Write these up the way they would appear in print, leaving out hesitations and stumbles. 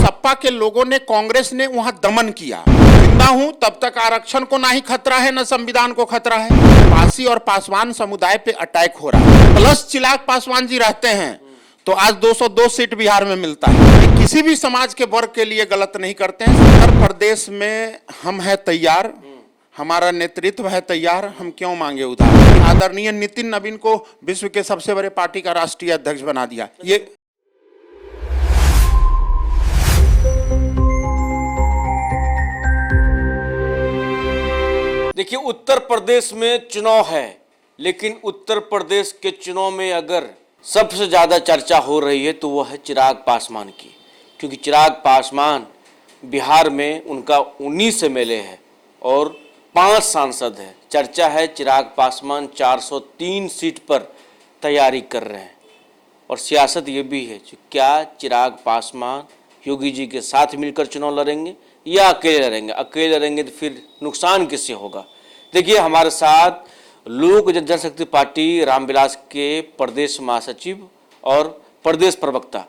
सपा के लोगों ने, कांग्रेस ने वहां दमन किया। जिंदा हूं तब तक आरक्षण को ना ही खतरा है न संविधान को खतरा है। पासी और पासवान समुदाय पे अटैक हो रहा है। प्लस चिराग पासवान जी रहते हैं तो आज 202 सीट बिहार में मिलता है। किसी भी समाज के वर्ग के लिए गलत नहीं करते हैं। उत्तर प्रदेश में हम हैं तैयार, हमारा नेतृत्व है तैयार, हम क्यों मांगे उधार। आदरणीय नितिन नवीन को विश्व के सबसे बड़े पार्टी का राष्ट्रीय अध्यक्ष बना दिया। ये देखिए, उत्तर प्रदेश में चुनाव है, लेकिन उत्तर प्रदेश के चुनाव में अगर सबसे ज़्यादा चर्चा हो रही है तो वह है चिराग पासवान की, क्योंकि चिराग पासवान बिहार में उनका 19 एमएलए है और 5 सांसद है। चर्चा है चिराग पासवान 403 सीट पर तैयारी कर रहे हैं और सियासत ये भी है कि क्या चिराग पासवान योगी जी के साथ मिलकर चुनाव लड़ेंगे या अकेले लड़ेंगे। अकेले लड़ेंगे तो फिर नुकसान किससे होगा। देखिए, हमारे साथ लोक जनशक्ति पार्टी रामविलास के प्रदेश महासचिव और प्रदेश प्रवक्ता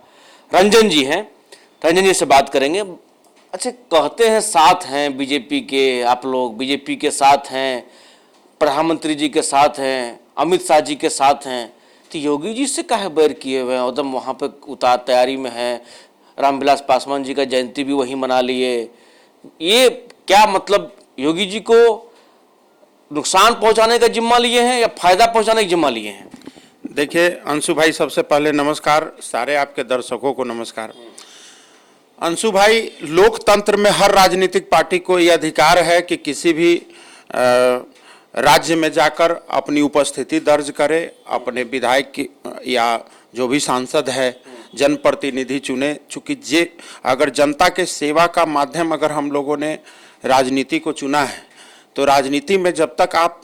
रंजन जी हैं। रंजन जी से बात करेंगे। अच्छा, कहते हैं साथ हैं बीजेपी के, आप लोग बीजेपी के साथ हैं, प्रधानमंत्री जी के साथ हैं, अमित शाह जी के साथ हैं, तो योगी जी से काहे बैर किए हुए हैं। एकदम वहाँ पे उतार तैयारी में है। रामविलास पासवान जी का जयंती भी वहीं मना लिए। ये क्या मतलब, योगी जी को नुकसान पहुंचाने का जिम्मा लिए हैं या फायदा पहुंचाने का जिम्मा लिए हैं। देखिए अंशु भाई, सबसे पहले नमस्कार, सारे आपके दर्शकों को नमस्कार। अंशु भाई, लोकतंत्र में हर राजनीतिक पार्टी को यह अधिकार है कि किसी भी राज्य में जाकर अपनी उपस्थिति दर्ज करे, अपने विधायक या जो भी सांसद है जनप्रतिनिधि चुने। चूंकि अगर जनता के सेवा का माध्यम अगर हम लोगों ने राजनीति को चुना है तो राजनीति में जब तक आप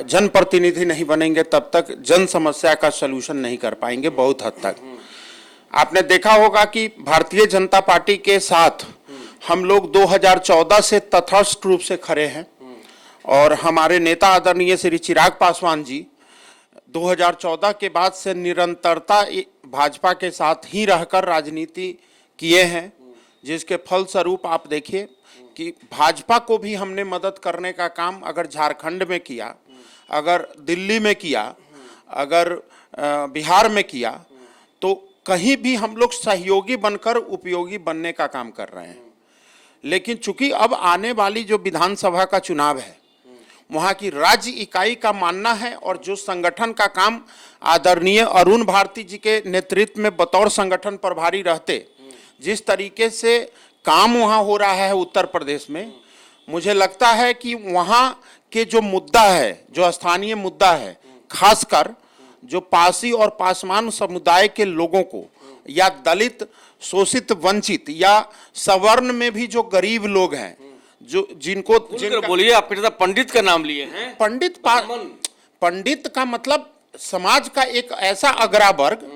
जनप्रतिनिधि नहीं बनेंगे तब तक जन समस्या का सलूशन नहीं कर पाएंगे। बहुत हद तक आपने देखा होगा कि भारतीय जनता पार्टी के साथ हम लोग 2014 से तटस्थ रूप से खड़े हैं और हमारे नेता आदरणीय श्री चिराग पासवान जी 2014 के बाद से निरंतरता भाजपा के साथ ही रहकर राजनीति किए हैं, जिसके फलस्वरूप आप देखिए कि भाजपा को भी हमने मदद करने का काम अगर झारखंड में किया, अगर दिल्ली में किया, अगर बिहार में किया, तो कहीं भी हम लोग सहयोगी बनकर उपयोगी बनने का काम कर रहे हैं। लेकिन चूंकि अब आने वाली जो विधानसभा का चुनाव है वहाँ की राज्य इकाई का मानना है और जो संगठन का काम आदरणीय अरुण भारती जी के नेतृत्व में बतौर संगठन प्रभारी रहते, जिस तरीके से काम वहाँ हो रहा है उत्तर प्रदेश में, मुझे लगता है कि वहाँ के जो मुद्दा है, जो स्थानीय मुद्दा है, खासकर जो पासी और पासवान समुदाय के लोगों को या दलित, शोषित, वंचित या सवर्ण में भी जो गरीब लोग हैं, जो जिनको बोलिए, आपके पंडित का नाम लिए हैं। पंडित का मतलब समाज का एक ऐसा अग्रा वर्ग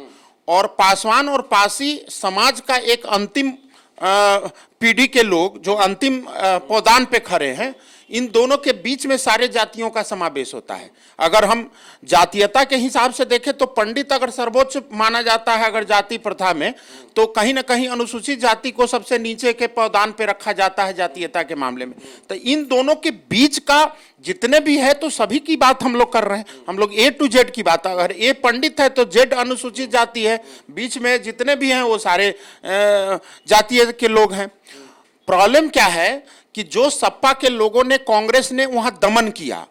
और पासवान और पासी समाज का एक अंतिम पीढ़ी के लोग जो अंतिम पौदान पे खड़े हैं। इन दोनों के बीच में सारे जातियों का समावेश होता है। अगर हम जातीयता के हिसाब से देखें तो पंडित अगर सर्वोच्च माना जाता है अगर जाति प्रथा में, तो कहीं ना कहीं अनुसूचित जाति को सबसे नीचे के पौदान पे रखा जाता है जातीयता के मामले में। तो इन दोनों के बीच का जितने भी है तो सभी की बात हम लोग कर रहे हैं। हम लोग A to Z की बात, अगर A पंडित है तो Z अनुसूचित जाति है, बीच में जितने भी हैं वो सारे जातीय के लोग हैं। प्रॉब्लम क्या है कि जो सपा के लोगों ने, कांग्रेस ने वहां दमन किया।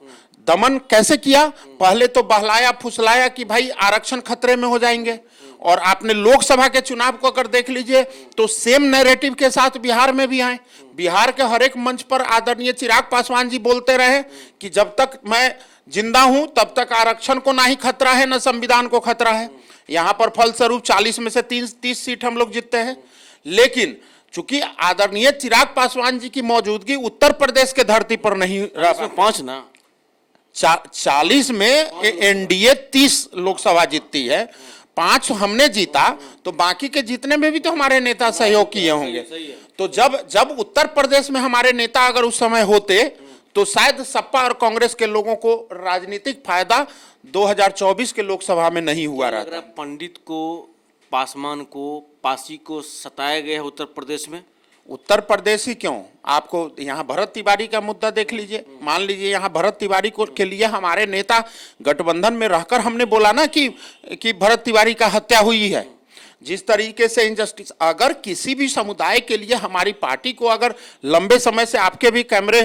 दमन कैसे किया? पहले तो बहलाया फुसलाया कि भाई आरक्षण खतरे में हो जाएंगे, और आपने लोकसभा के चुनाव को अगर देख लीजिए तो सेम नैरेटिव के साथ बिहार में भी आए। बिहार के हर एक मंच पर आदरणीय चिराग पासवान जी बोलते रहे कि जब तक मैं जिंदा हूं तब तक आरक्षण को ना ही खतरा है न संविधान को खतरा है। यहां पर फलस्वरूप 40 में से 30 सीट हम लोग जीतते हैं। लेकिन चूंकि आदरणीय चिराग पासवान जी की मौजूदगी उत्तर प्रदेश के धरती पर नहीं रहा, 5 ना 40 में एनडीए 30 लोकसभा जीतती है, 5 हमने जीता, तो बाकी के जीतने में भी तो हमारे नेता सहयोग किए होंगे। तो जब उत्तर प्रदेश में हमारे नेता अगर उस समय होते तो शायद सपा और कांग्रेस के लोगों को राजनीतिक फायदा 2024 के लोकसभा में नहीं हुआ रहता। पंडित को पासवान को, पासी को सताया गया है उत्तर प्रदेश में? उत्तर प्रदेश ही क्यों, आपको यहाँ भरत तिवारी का मुद्दा देख लीजिए। मान लीजिए यहाँ भरत तिवारी को के लिए हमारे नेता गठबंधन में रहकर हमने बोला ना कि भरत तिवारी का हत्या हुई है। जिस तरीके से इनजस्टिस, अगर किसी भी समुदाय के लिए हमारी पार्टी को, अगर लंबे समय से आपके भी कैमरे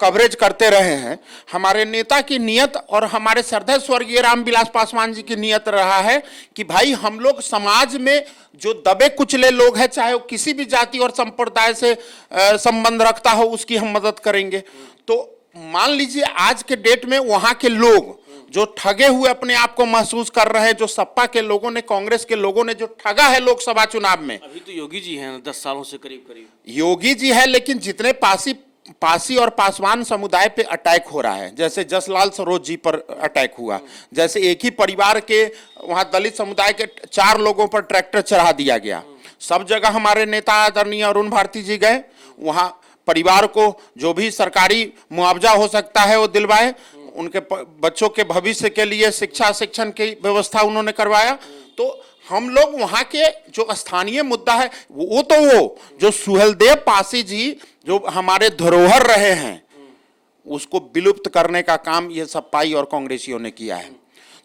कवरेज करते रहे हैं, हमारे नेता की नियत और हमारे श्रद्धेय स्वर्गीय रामविलास पासवान जी की नियत रहा है कि भाई हम लोग समाज में जो दबे कुचले लोग हैं, चाहे वो किसी भी जाति और संप्रदाय से संबंध रखता हो, उसकी हम मदद करेंगे। तो मान लीजिए आज के डेट में वहां के लोग जो ठगे हुए अपने आप को महसूस कर रहे हैं, जो सपा के लोगों ने, कांग्रेस के लोगों ने जो ठगा है लोकसभा चुनाव में। अभी तो योगी जी हैं 10 सालों से करीब योगी जी है, लेकिन जितने पासी और पासवान समुदाय पे अटैक हो रहा है, जैसे जसलाल सरोज जी पर अटैक हुआ, जैसे एक ही परिवार के वहां दलित समुदाय के 4 लोगों पर ट्रैक्टर चढ़ा दिया गया। सब जगह हमारे नेता आदरणीय अरुण भारती जी गए, वहां परिवार को जो भी सरकारी मुआवजा हो सकता है वो दिलवाए, उनके बच्चों के भविष्य के लिए शिक्षण की व्यवस्था उन्होंने करवाया। तो हम लोग वहां के जो स्थानीय मुद्दा है वो जो सुहेलदेव पासी जी जो हमारे धरोहर रहे हैं, उसको विलुप्त करने का काम ये सपाई और कांग्रेसियों ने किया है।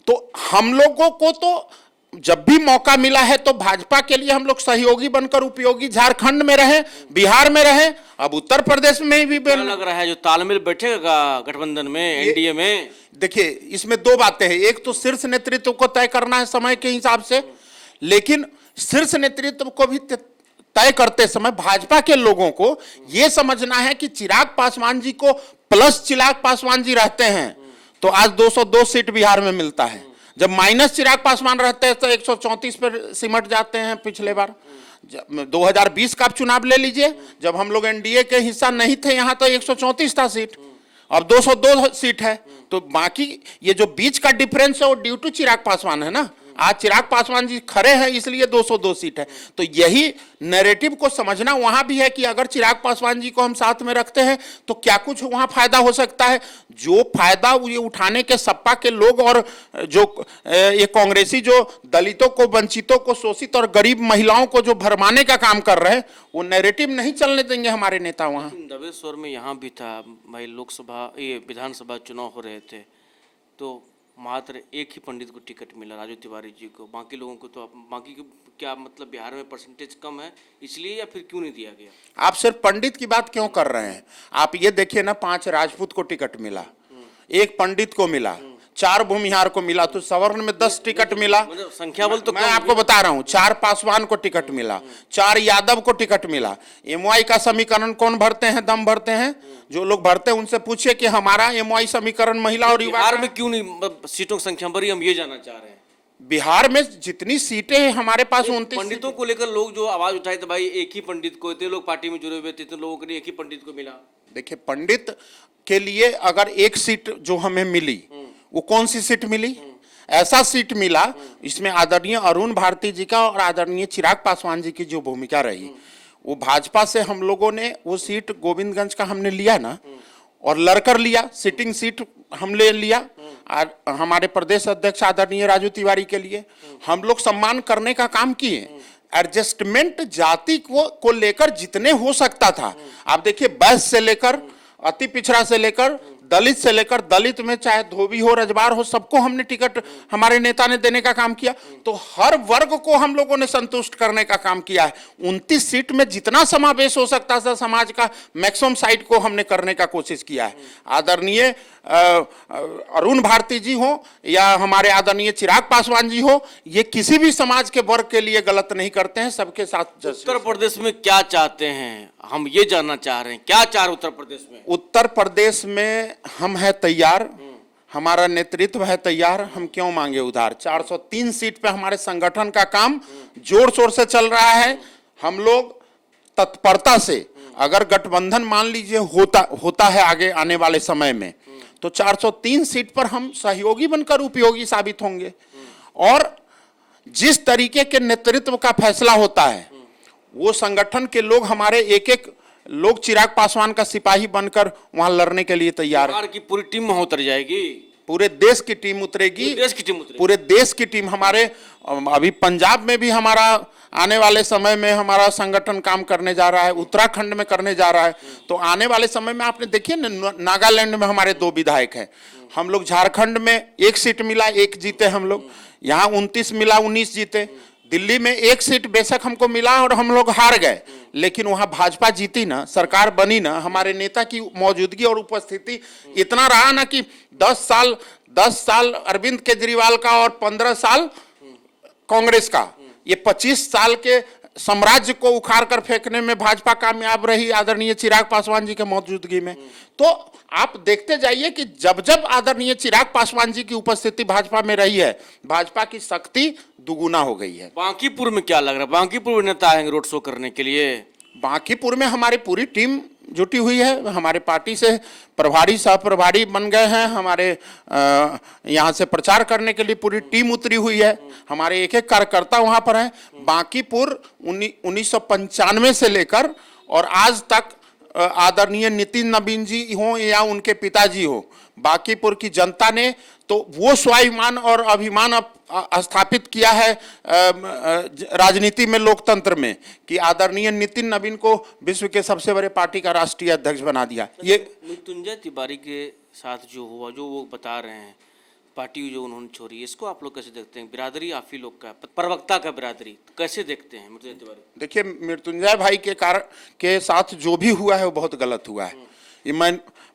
तो हम लोगों को तो जब भी मौका मिला है तो भाजपा के लिए हम लोग सहयोगी बनकर उपयोगी, झारखंड में रहे, बिहार में रहे, अब उत्तर प्रदेश में भी लग रहा है जो तालमेल बैठेगा गठबंधन में, एनडीए में। देखिए इसमें 2 बातें हैं, एक तो शीर्ष नेतृत्व को तय करना है समय के हिसाब से, लेकिन शीर्ष नेतृत्व को भी तय करते समय भाजपा के लोगों को यह समझना है कि चिराग पासवान जी को प्लस चिराग पासवान जी रहते हैं तो आज 202 सीट बिहार में मिलता है। जब माइनस चिराग पासवान रहते हैं तो 134 पर सिमट जाते हैं। पिछले बार 2020 का आप चुनाव ले लीजिए, जब हम लोग एनडीए के हिस्सा नहीं थे यहाँ तो 134 था सीट, अब 202 सीट है। तो बाकी ये जो बीच का डिफरेंस है वो ड्यू टू चिराग पासवान है ना। आज चिराग पासवान जी खड़े हैं इसलिए 202 सीट है। तो यही नैरेटिव को समझना वहां भी है कि अगर चिराग पासवान जी को हम साथ में रखते हैं तो क्या कुछ वहां फायदा हो सकता है। जो फायदा ये उठाने के सपा के लोग और जो ये कांग्रेसी जो दलितों को, वंचितों को, शोषित और गरीब महिलाओं को जो भरमाने का काम कर रहे हैं, वो नैरेटिव नहीं चलने देंगे हमारे नेता वहां। दबे स्वर में यहाँ भी था भाई, लोकसभा ये विधानसभा चुनाव हो रहे थे तो मात्र एक ही पंडित को टिकट मिला, राजू तिवारी जी को, बाकी लोगों को तो बाकी को क्या मतलब बिहार में परसेंटेज कम है इसलिए, या फिर क्यों नहीं दिया गया? आप सिर्फ पंडित की बात क्यों कर रहे हैं? आप ये देखिए ना, 5 राजपूत को टिकट मिला, 1 पंडित को मिला, 4 भूमिहार को मिला, तो सवर्ण में 10 टिकट मिला। मतलब संख्या बल तो मैं आपको बता रहा हूँ, 4 पासवान को टिकट मिला, 4 यादव को टिकट मिला। एमवाई का समीकरण कौन भरते हैं? दम भरते हैं जो लोग भरते हैं, उनसे पूछिए कि हमारा एमवाई समीकरण महिला और युवा बिहार में क्यों नहीं सीटों की संख्या बढ़ी, हम ये जानना चाह रहे हैं। बिहार में जितनी सीटें हैं हमारे पास 29 पंडितों को लेकर लोग जो आवाज उठाए थे भाई एक ही पंडित को, इतने लोग पार्टी में जुड़े हुए थे, इतने लोगों के लिए एक ही पंडित को मिला। देखिए पंडित के लिए अगर एक सीट जो हमें मिली, वो कौन सी सीट मिली? ऐसा सीट मिला इसमें आदरणीय अरुण भारती जी का और आदरणीय चिराग पासवान जी की जो भूमिका रही, वो भाजपा से हम लोगों ने वो सीट गोविंदगंज का हमने लिया ना, और लड़कर लिया, सिटिंग सीट हम ले लिया। हमारे प्रदेश अध्यक्ष आदरणीय राजू तिवारी के लिए हम लोग सम्मान करने का काम किए। एडजस्टमेंट जाति को लेकर जितने हो सकता था, आप देखिए बैस से लेकर अति पिछड़ा से लेकर दलित से लेकर, दलित में चाहे धोबी हो, रजवार हो, सबको हमने टिकट हमारे नेता ने देने का काम किया। तो हर वर्ग को हम लोगों ने संतुष्ट करने का काम किया है। 29 सीट में जितना समावेश हो सकता था समाज का, मैक्सिमम साइड को हमने करने का कोशिश किया है। आदरणीय अरुण भारती जी हो या हमारे आदरणीय चिराग पासवान जी हो, ये किसी भी समाज के वर्ग के लिए गलत नहीं करते हैं, सबके साथ। उत्तर प्रदेश में क्या चाहते हैं, हम ये जानना चाह रहे हैं, क्या चाह रहे उत्तर प्रदेश में? उत्तर प्रदेश में हम है तैयार, हमारा नेतृत्व है तैयार, हम क्यों मांगे उधार। 403 सीट पे हमारे संगठन का काम जोर शोर से चल रहा है। हम लोग तत्परता से, अगर गठबंधन मान लीजिए होता है आगे आने वाले समय में, तो 403 सीट पर हम सहयोगी बनकर उपयोगी साबित होंगे। और जिस तरीके के नेतृत्व का फैसला होता है, वो संगठन के लोग, हमारे एक एक लोग चिराग पासवान का सिपाही बनकर वहां लड़ने के लिए तैयार है। की पूरी टीम वहां उतर जाएगी। पूरे देश की टीम उतरेगी, देश की टीम उतरेगी। पूरे देश की टीम। हमारे अभी पंजाब में भी हमारा आने वाले समय में हमारा संगठन काम करने जा रहा है, उत्तराखंड में करने जा रहा है। तो आने वाले समय में आपने देखिए ना, नागालैंड में हमारे 2 विधायक हैं, हम लोग झारखंड में 1 सीट मिला 1 जीते हम लोग, यहाँ 29 मिला 19 जीते, दिल्ली में 1 सीट बेशक हमको मिला और हम लोग हार गए, लेकिन वहां भाजपा जीती ना, सरकार बनी ना। हमारे नेता की मौजूदगी और उपस्थिति इतना रहा ना कि 10 साल अरविंद केजरीवाल का और 15 साल कांग्रेस का, ये 25 साल के साम्राज्य को उखाड़ कर फेंकने में भाजपा कामयाब रही आदरणीय चिराग पासवान जी के मौजूदगी में। तो आप देखते जाइए कि जब जब आदरणीय चिराग पासवान जी की उपस्थिति भाजपा में रही है, भाजपा की शक्ति दुगुना हो गई है। बांकीपुर में क्या लग रहा है, बांकीपुर में नेता आएंगे रोड शो करने के लिए? बांकीपुर में हमारी पूरी टीम जुटी हुई है, हमारे पार्टी से प्रभारी सह प्रभारी बन गए हैं, हमारे यहाँ से प्रचार करने के लिए पूरी टीम उतरी हुई है, हमारे एक एक कार्यकर्ता वहाँ पर हैं। बांकीपुर 1995 से लेकर और आज तक आदरणीय नितिन नवीन जी हो या उनके पिताजी हो, बांकीपुर की जनता ने तो वो स्वाभिमान और अभिमान स्थापित किया है राजनीति में, लोकतंत्र में, कि आदरणीय नितिन नवीन को विश्व के सबसे बड़े पार्टी का राष्ट्रीय अध्यक्ष बना दिया। ये मृत्युंजय तिवारी के साथ जो हुआ, जो वो बता रहे हैं, पार्टी जो उन्होंने छोड़ी, इसको आप लोग कैसे देखते हैं? बिरादरी आप ही लोग का, प्रवक्ता का बिरादरी कैसे देखते हैं मृत्युंजय तिवारी? देखिए, मृत्युंजय भाई के कारण के साथ जो भी हुआ है वो बहुत गलत हुआ है। ये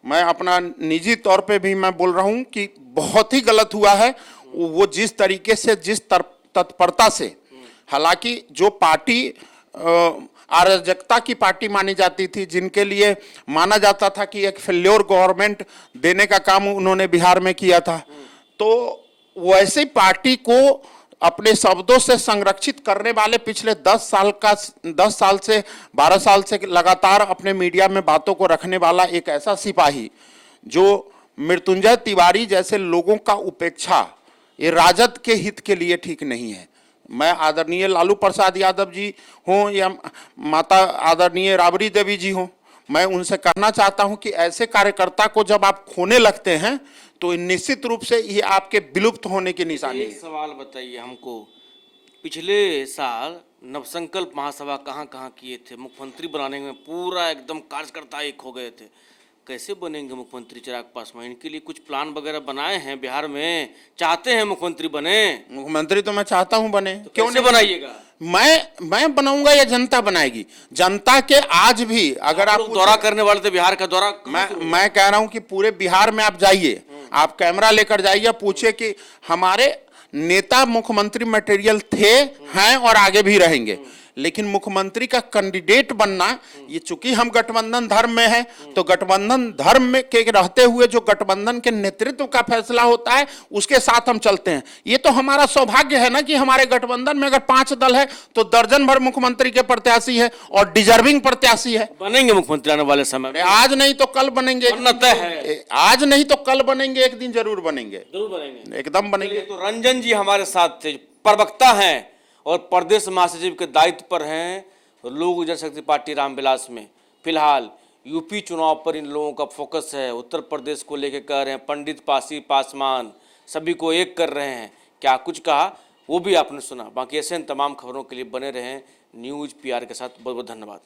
मैं अपना निजी तौर पे भी मैं बोल रहा हूँ कि बहुत ही गलत हुआ है। वो जिस तरीके से, जिस तत्परता से, हालांकि जो पार्टी अराजकता की पार्टी मानी जाती थी, जिनके लिए माना जाता था कि एक फेल्योर गवर्नमेंट देने का काम उन्होंने बिहार में किया था, तो वैसे पार्टी को अपने शब्दों से संरक्षित करने वाले पिछले 10 साल से 12 साल से लगातार अपने मीडिया में बातों को रखने वाला एक ऐसा सिपाही जो मृत्युंजय तिवारी जैसे लोगों का उपेक्षा, ये राजद के हित के लिए ठीक नहीं है। मैं आदरणीय लालू प्रसाद यादव जी हों या माता आदरणीय राबड़ी देवी जी हों, मैं उनसे कहना चाहता हूं कि ऐसे कार्यकर्ता को जब आप खोने लगते हैं तो निश्चित रूप से ये आपके विलुप्त होने की निशानी है। एक सवाल बताइए हमको, पिछले साल नवसंकल्प महासभा कहाँ कहाँ किए थे? मुख्यमंत्री बनाने में पूरा एकदम कार्यकर्ता एक हो गए थे। कैसे बनेंगे मुख्यमंत्री चिराग पासवान? इनके लिए कुछ प्लान वगैरह बनाए हैं? बिहार में चाहते हैं मुख्यमंत्री बने? मुख्यमंत्री तो मैं चाहता हूं बने, तो क्यों नहीं बनाइएगा? मैं बनाऊंगा या जनता बनाएगी? जनता के आज भी अगर आप दौरा करने वाले थे, बिहार का दौरा, मैं कह रहा हूं कि पूरे बिहार में आप जाइए, आप कैमरा लेकर जाइए, पूछिए कि हमारे नेता मुख्यमंत्री मटेरियल थे, हैं और आगे भी रहेंगे, लेकिन मुख्यमंत्री का कैंडिडेट बनना, ये चूंकि हम गठबंधन धर्म में है, तो गठबंधन धर्म में के रहते हुए जो गठबंधन के नेतृत्व का फैसला होता है उसके साथ हम चलते हैं। ये तो हमारा सौभाग्य है ना कि हमारे गठबंधन में अगर 5 दल है तो दर्जन भर मुख्यमंत्री के प्रत्याशी है और डिजर्विंग प्रत्याशी है। बनेंगे मुख्यमंत्री आने वाले समय में? आज नहीं तो कल बनेंगे, है। आज नहीं तो कल बनेंगे, एक दिन जरूर बनेंगे, जरूर बनेंगे, एकदम बनेंगे। तो रंजन जी हमारे साथ थे, प्रवक्ता हैं और प्रदेश महासचिव के दायित्व पर हैं लोक जनशक्ति पार्टी रामविलास में। फिलहाल यूपी चुनाव पर इन लोगों का फोकस है, उत्तर प्रदेश को लेकर कह रहे हैं पंडित पासवान सभी को एक कर रहे हैं। क्या कुछ कहा वो भी आपने सुना। बाकी ऐसे तमाम खबरों के लिए बने रहें न्यूज़ PR के साथ। बहुत बहुत धन्यवाद।